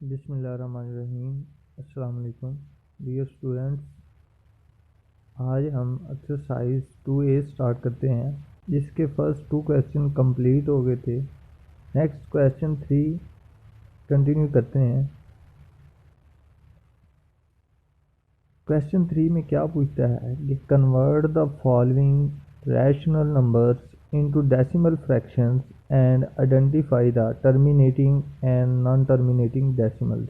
बिस्मिल्लाहिर्रहमानिर्रहीम। अस्सलाम वालेकुम डियर स्टूडेंट्स। आज हम एक्सरसाइज 2A स्टार्ट करते हैं, जिसके फर्स्ट 2 क्वेश्चन कंप्लीट हो गए थे। नेक्स्ट क्वेश्चन 3 कंटिन्यू करते हैं। क्वेश्चन 3 में क्या पूछता है कि convert the following rational numbers into decimal fractions and identify the terminating and non terminating decimals.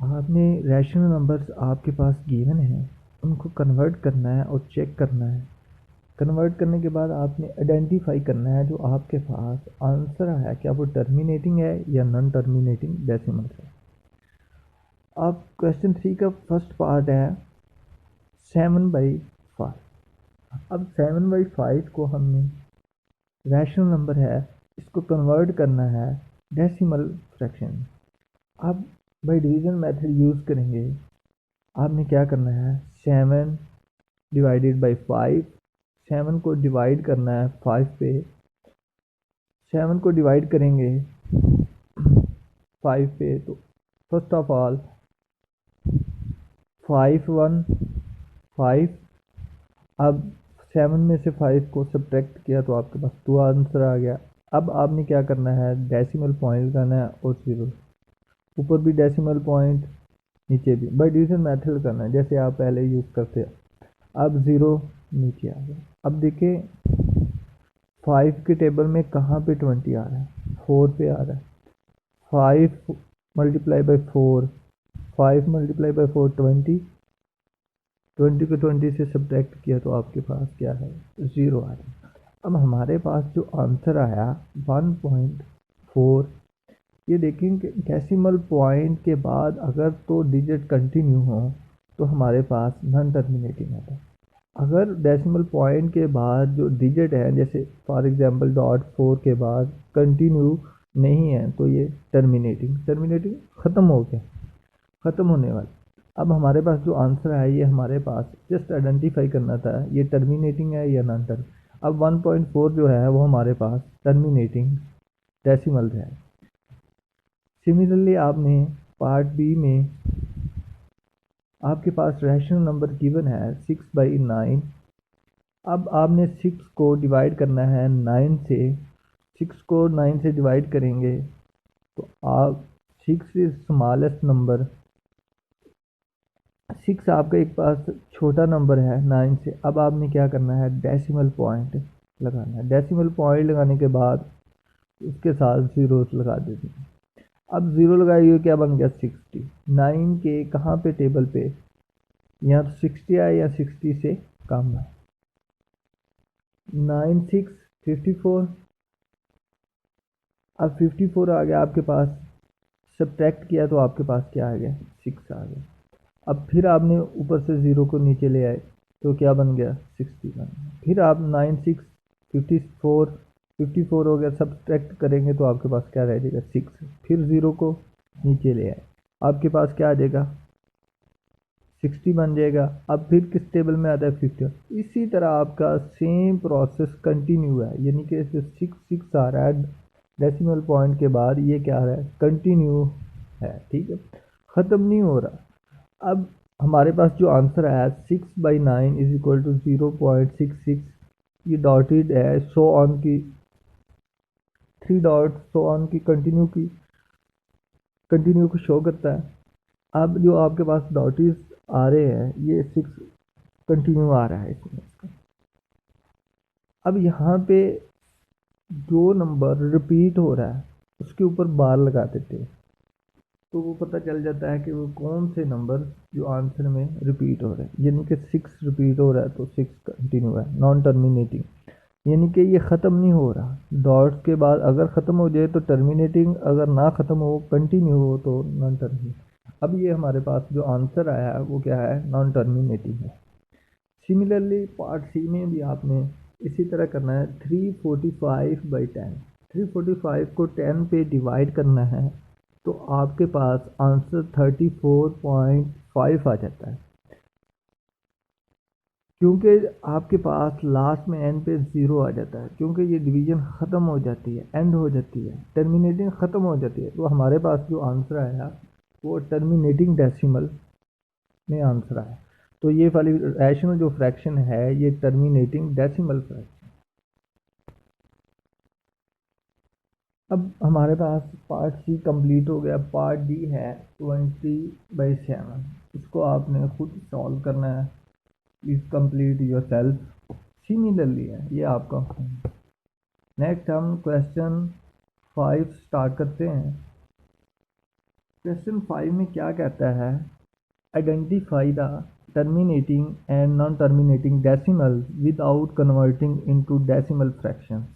आपने रैशनल नंबर्स आपके पास गिवन है, उनको कन्वर्ट करना है और चेक करना है। कन्वर्ट करने के बाद आपने आइडेंटिफाई करना है जो आपके पास आंसर है, क्या वो टर्मिनेटिंग है या नॉन टर्मिनेटिंग डेसिमल है। अब क्वेश्चन 3 का फर्स्ट पार्ट है 7/5। अब 7/5 को हमने रैशनल नंबर है, इसको कन्वर्ट करना है डेसिमल फ्रैक्शन। अब बाई डिवीज़न मेथड यूज़ करेंगे। आपने क्या करना है 7 डिवाइडेड बाई 5, 7 को डिवाइड करना है 5 पे। 7 को डिवाइड करेंगे 5 पे तो फर्स्ट ऑफ ऑल 5 1 5। अब 7 में से 5 को सब्ट्रैक्ट किया तो आपके पास 2 आंसर आ गया। अब आपने क्या करना है डेसिमल पॉइंट लगाना है और 0, ऊपर भी डेसिमल पॉइंट नीचे भी। बाई डिवीज़न मेथड करना है जैसे आप पहले यूज़ करते हैं। अब 0 नीचे आ गया। अब देखिए 5 के टेबल में कहाँ पे 20 आ रहा है, 4 पे आ रहा है। 5 मल्टीप्लाई बाई 4, 5 मल्टीप्लाई बाई 4 20, 20 को 20 से सब्ट्रैक्ट किया तो आपके पास क्या है 0 आ रहा है। अब हमारे पास जो आंसर आया 1.4, ये देखेंगे डेसिमल पॉइंट के बाद अगर तो डिजिट कंटिन्यू हो तो हमारे पास नॉन टर्मिनेटिंग आता है। अगर डेसिमल पॉइंट के बाद जो डिजिट है, जैसे फॉर एग्जांपल .4 के बाद कंटिन्यू नहीं है तो ये टर्मिनेटिंग ख़त्म हो गया, ख़त्म होने वाला। अब हमारे पास जो आंसर है ये हमारे पास जस्ट आइडेंटिफाई करना था ये टर्मिनेटिंग है या नॉन टर्म। अब 1.4 जो है वो हमारे पास टर्मिनेटिंग डेसिमल है। सिमिलरली आपने पार्ट बी में आपके पास रैशनल नंबर गिवन है 6/9। अब आपने 6 को डिवाइड करना है 9 से। 6 को 9 से डिवाइड करेंगे तो आप 6 इज स्मॉलेस्ट नंबर। 6 आपका एक पास छोटा नंबर है 9 से। अब आपने क्या करना है डेसिमल पॉइंट लगाना है। डेसिमल पॉइंट लगाने के बाद उसके साथ जीरोस लगा देते हैं। अब 0 लगाइए क्या बन गया 60। 9 के कहाँ पे टेबल पे, यहाँ तो 60 आया या 60 से कम है। 9 6 54। अब 54 आ गया आपके पास, सब्ट्रैक्ट किया तो आपके पास क्या आ गया 6 आ गया। अब फिर आपने ऊपर से 0 को नीचे ले आए तो क्या बन गया 60 बन गया। फिर आप 9 6 54 हो गया, सब्ट्रैक्ट करेंगे तो आपके पास क्या रह जाएगा 6। फिर 0 को नीचे ले आए, आपके पास क्या आ जाएगा 60 बन जाएगा। अब फिर किस टेबल में आता है 50। इसी तरह आपका सेम प्रोसेस कंटिन्यू है, यानी कि 6 आ रहा है डेसिमल पॉइंट के बाद, ये क्या आ रहा है कंटिन्यू है, ठीक है, ख़त्म नहीं हो रहा। अब हमारे पास जो आंसर आया 6/9 इज इक्वल टू 0.66। ये डॉटेड है, सो ऑन की 3 डॉट सो ऑन की कंटिन्यू को शो करता है। अब जो आपके पास डॉटेज आ रहे हैं ये 6 कंटिन्यू आ रहा है इसमें इसका। अब यहाँ पे जो नंबर रिपीट हो रहा है उसके ऊपर बार लगा देते हैं तो वो पता चल जाता है कि वो कौन से नंबर जो आंसर में रिपीट हो रहे हैं। यानी कि 6 रिपीट हो रहा है तो 6 कंटिन्यू है, नॉन टर्मिनेटिंग, यानी कि ये ख़त्म नहीं हो रहा। डॉट्स के बाद अगर ख़त्म हो जाए तो टर्मिनेटिंग, अगर ना ख़त्म हो कंटिन्यू हो तो नॉन टर्मिनेटिंग। अब ये हमारे पास जो आंसर आया है वो क्या है नॉन टर्मिनेटिंग है। सिमिलरली पार्ट सी में भी आपने इसी तरह करना है 345/10। 345 को 10 पे डिवाइड करना है तो आपके पास आंसर 34.5 आ जाता है। क्योंकि आपके पास लास्ट में एंड पे ज़ीरो आ जाता है, क्योंकि ये डिवीज़न ख़त्म हो जाती है, एंड हो जाती है, टर्मिनेटिंग ख़त्म हो जाती है। तो हमारे पास जो आंसर आया वो टर्मिनेटिंग डेसिमल में आंसर आया। तो ये वाली रैशनल जो फ्रैक्शन है ये टर्मिनेटिंग डेसिमल फ्रैक्शन। अब हमारे पास पार्ट सी कंप्लीट हो गया। पार्ट डी है 20/7। इसको आपने खुद सॉल्व करना है। Please complete your self. Similarly है ये आपका। नेक्स्ट हम क्वेश्चन 5 स्टार्ट करते हैं। क्वेश्चन 5 में क्या कहता है, identify the terminating and non terminating decimal without converting into decimal fractions.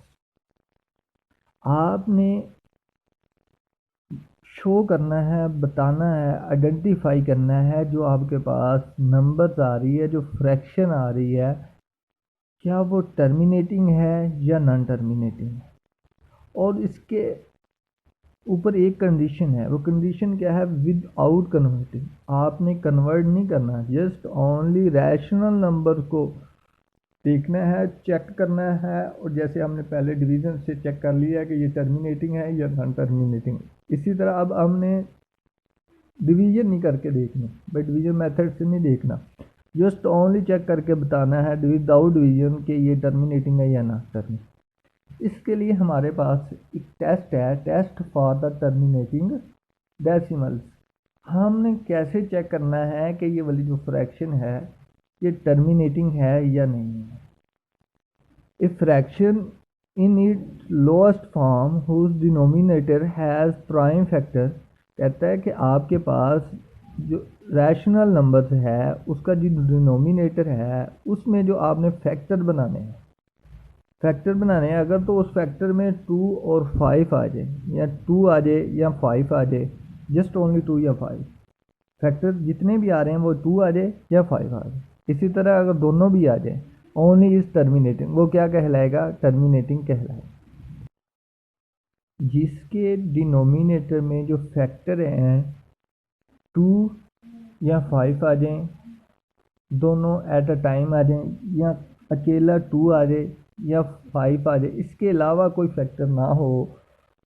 आपने शो करना है, बताना है, आइडेंटिफाई करना है जो आपके पास नंबर्स आ रही है, जो फ्रैक्शन आ रही है, क्या वो टर्मिनेटिंग है या नॉन टर्मिनेटिंग है। और इसके ऊपर एक कंडीशन है, वो कंडीशन क्या है, विदाउट कन्वर्टिंग। आपने कन्वर्ट नहीं करना, जस्ट ओनली रैशनल नंबर को देखना है, चेक करना है। और जैसे हमने पहले डिवीज़न से चेक कर लिया है कि ये टर्मिनेटिंग है या नॉन टर्मिनेटिंग, इसी तरह अब हमने डिवीज़न नहीं करके देखना, भाई डिवीज़न मेथड से नहीं देखना, जस्ट ओनली चेक करके बताना है विदाउट डिवीज़न कि ये टर्मिनेटिंग है या नॉन टर्मिनेटिंग। इसके लिए हमारे पास एक टेस्ट है, test for the terminating decimals. हमने कैसे चेक करना है कि ये वाली जो फ्रैक्शन है ये टर्मिनेटिंग है या नहीं है। A fraction in its lowest form whose denominator has prime factor, कहता है कि आपके पास जो रैशनल नंबर्स है उसका जो डिनोमिनेटर है उसमें जो आपने फैक्टर बनाने हैं, फैक्टर बनाने हैं, अगर तो उस फैक्टर में 2 और 5 आ जाए, या 2 आ जाए या 5 आ जाए, जस्ट ओनली 2 या 5, फैक्टर जितने भी आ रहे हैं वो 2 आ जाए या 5 आ जाए। इसी तरह अगर दोनों भी आ जाए, ओनली इज टर्मिनेटिंग, वो क्या कहलाएगा, टर्मिनेटिंग कहलाएगा। जिसके डिनोमिनेटर में जो फैक्टर हैं 2 या 5 आ जाएं, दोनों एट अ टाइम आ जाएं, या अकेला 2 आ जाए या 5 आ जाए, इसके अलावा कोई फैक्टर ना हो,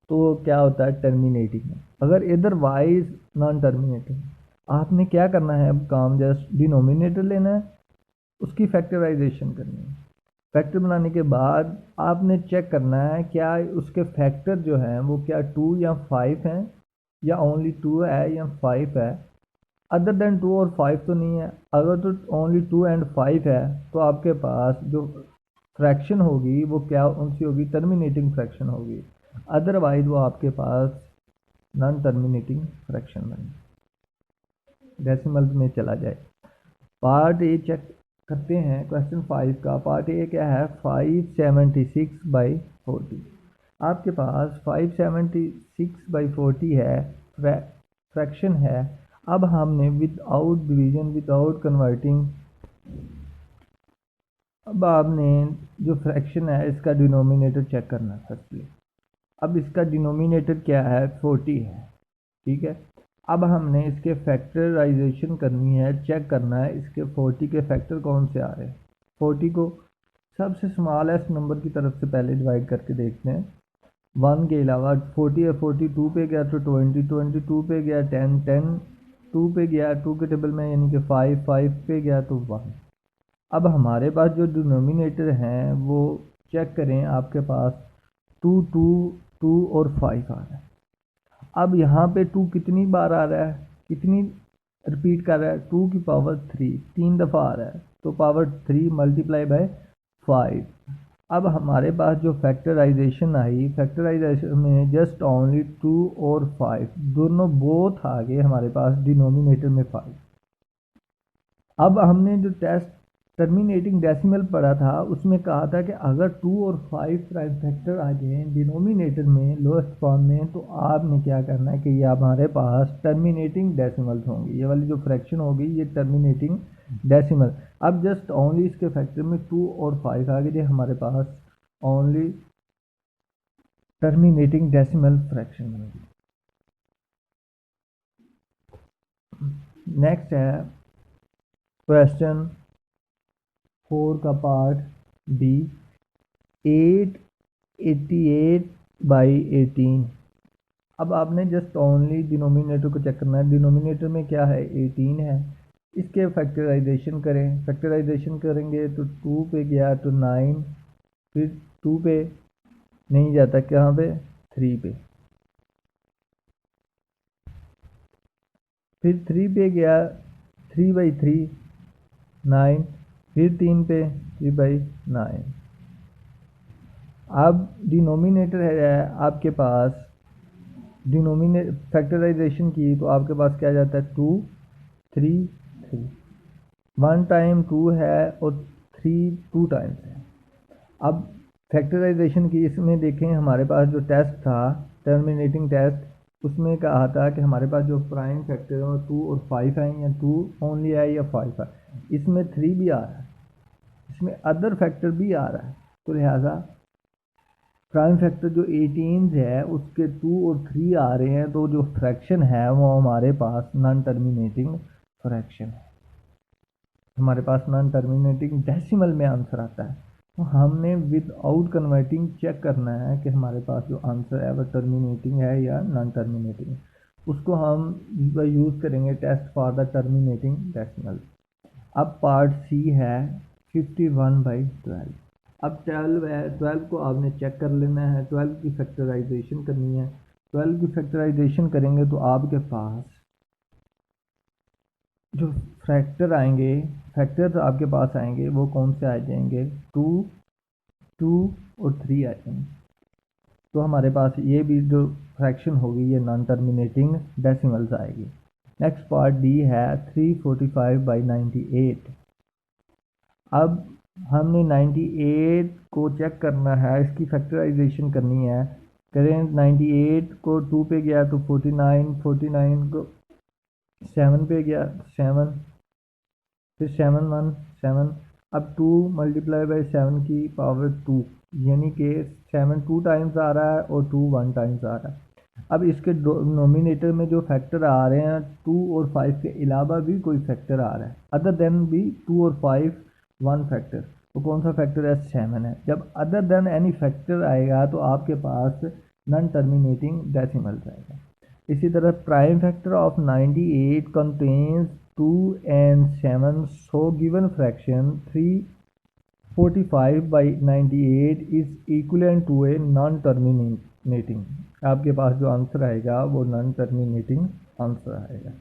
तो क्या होता है, टर्मिनेटिंग है। अगर अदरवाइज नॉन टर्मिनेटिंग। आपने क्या करना है, अब काम जस्ट डिनोमिनेटर लेना है, उसकी फैक्टराइजेशन करनी है। फैक्टर बनाने के बाद आपने चेक करना है क्या उसके फैक्टर जो हैं वो क्या 2 या 5 हैं, या ओनली 2 है या 5 है। अदर देन 2 और 5 तो नहीं है। अगर तो ओनली 2 एंड 5 है तो आपके पास जो फ्रैक्शन होगी वो क्या उनसी होगी, टर्मिनेटिंग फ्रैक्शन होगी। अदरवाइज वो आपके पास नॉन टर्मिनेटिंग फ्रैक्शन बने, डेसिमल में चला जाए। पार्ट ए चेक करते हैं क्वेश्चन 5 का। पार्ट ए क्या है, 576/40। आपके पास 576/40 है, फ्रैक्शन है। अब हमने विदाउट डिवीजन, विदाउट कन्वर्टिंग, अब आपने जो फ्रैक्शन है इसका डिनोमिनेटर चेक करना है फर्स्टली। अब इसका डिनोमिनेटर क्या है, 40 है, ठीक है। अब हमने इसके फैक्टराइजेशन करनी है, चेक करना है इसके 40 के फैक्टर कौन से आ रहे हैं। 40 को सबसे स्मॉलेस्ट नंबर की तरफ से पहले डिवाइड करके देखते हैं। 1 के अलावा 40 है, 42 पे गया तो 20, 22 पे गया 10, 10 2 पे गया 2 के टेबल में, यानी कि 5, 5 पे गया तो 1। अब हमारे पास जो डिनोमिनेटर हैं वो चेक करें, आपके पास 2, 2, 2 और 5 आ रहा है। अब यहाँ पे 2 कितनी बार आ रहा है, कितनी रिपीट कर रहा है, 2 की पावर 3 3 दफ़ा आ रहा है, तो पावर 3 मल्टीप्लाई बाय 5। अब हमारे पास जो फैक्टराइजेशन आई, फैक्टराइजेशन में जस्ट ओनली 2 और 5 दोनों बोथ आ गए हमारे पास डिनोमिनेटर में 5। अब हमने जो टेस्ट टर्मिनेटिंग डेसिमल पढ़ा था उसमें कहा था कि अगर 2 और 5 प्राइम फैक्टर आ जाए डिनोमिनेटर में, लोएस्ट फॉर्म में, तो आपने क्या करना है कि ये हमारे पास टर्मिनेटिंग डेसिमल्स होंगे। ये वाली जो फ्रैक्शन होगी ये टर्मिनेटिंग डेसिमल। अब जस्ट ओनली इसके फैक्टर में 2 और 5 आ गए, हमारे पास ओनली टर्मिनेटिंग डेसिमल फ्रैक्शन बनेगी। नेक्स्ट है क्वेश्चन 4 का पार्ट डी 888/18। अब आपने जस्ट ओनली डिनोमिनेटर को चेक करना है। डिनोमिनेटर में क्या है, 18 है। इसके फैक्टराइजेशन करें, फैक्टराइजेशन करेंगे तो 2 पे गया तो 9, फिर 2 पे नहीं जाता, कहाँ पे, 3 पे, फिर 3 पे गया, 3/3 9, फिर 3 पे 3/9। अब डिनोमिनेटर है आपके पास, डिनोमिनेटर फैक्टराइजेशन की तो आपके पास क्या जाता है, 2 3 3, 1 टाइम 2 है और 3 2 टाइम्स है। अब फैक्टराइजेशन की इसमें देखें, हमारे पास जो टेस्ट था टर्मिनेटिंग टेस्ट, उसमें कहा था कि हमारे पास जो प्राइम फैक्टर है 2 और 5 है, या 2 ओनली है या 5 है। इसमें 3 भी आ रहा है, इसमें अदर फैक्टर भी आ रहा है, तो लिहाजा प्राइम फैक्टर जो 18 है उसके 2 और 3 आ रहे हैं, तो जो फ्रैक्शन है वो हमारे पास नॉन टर्मिनेटिंग फ्रैक्शन है, हमारे पास नॉन टर्मिनेटिंग डेसिमल में आंसर आता है। तो हमने विदाउट कन्वर्टिंग चेक करना है कि हमारे पास जो आंसर है वो टर्मिनेटिंग है या नॉन टर्मिनेटिंग। उसको हम यूज़ करेंगे test for the terminating decimal. अब पार्ट सी है 51/12। अब 12 है, 12 को आपने चेक कर लेना है, 12 की फैक्टराइजेशन करनी है। 12 की फैक्टराइजेशन करेंगे तो आपके पास जो फैक्टर आएंगे, फैक्टर्स आपके पास आएंगे वो कौन से आ जाएंगे, 2 2 और 3 आ जाएंगे। तो हमारे पास ये भी जो फ्रैक्शन होगी ये नॉन टर्मिनेटिंग डेसिमल्स आएगी। नेक्स्ट पार्ट डी है 345/98। अब हमने 98 को चेक करना है, इसकी फैक्टराइजेशन करनी है। करें 98 को 2 पे गया तो 49, 49 को 7 पे गया 7, फिर 7 1 7। अब 2 मल्टीप्लाई बाई 7 की पावर 2, यानी कि 7 2 टाइम्स आ रहा है और 2 1 टाइम्स आ रहा है। अब इसके नोमिनेटर में जो फैक्टर आ रहे हैं 2 और 5 के अलावा भी कोई फैक्टर आ रहा है, अदर देन भी 2 और 5 1 फैक्टर, तो कौन सा फैक्टर है, 7 है। जब अदर देन एनी फैक्टर आएगा तो आपके पास नॉन टर्मिनेटिंग डेसिमल आएगा। इसी तरह prime factor of 98 contains 2 and 7, so given fraction 345/98 is equivalent to a non-terminating। आपके पास जो आंसर आएगा वो नॉन टर्मिनेटिंग आंसर आएगा।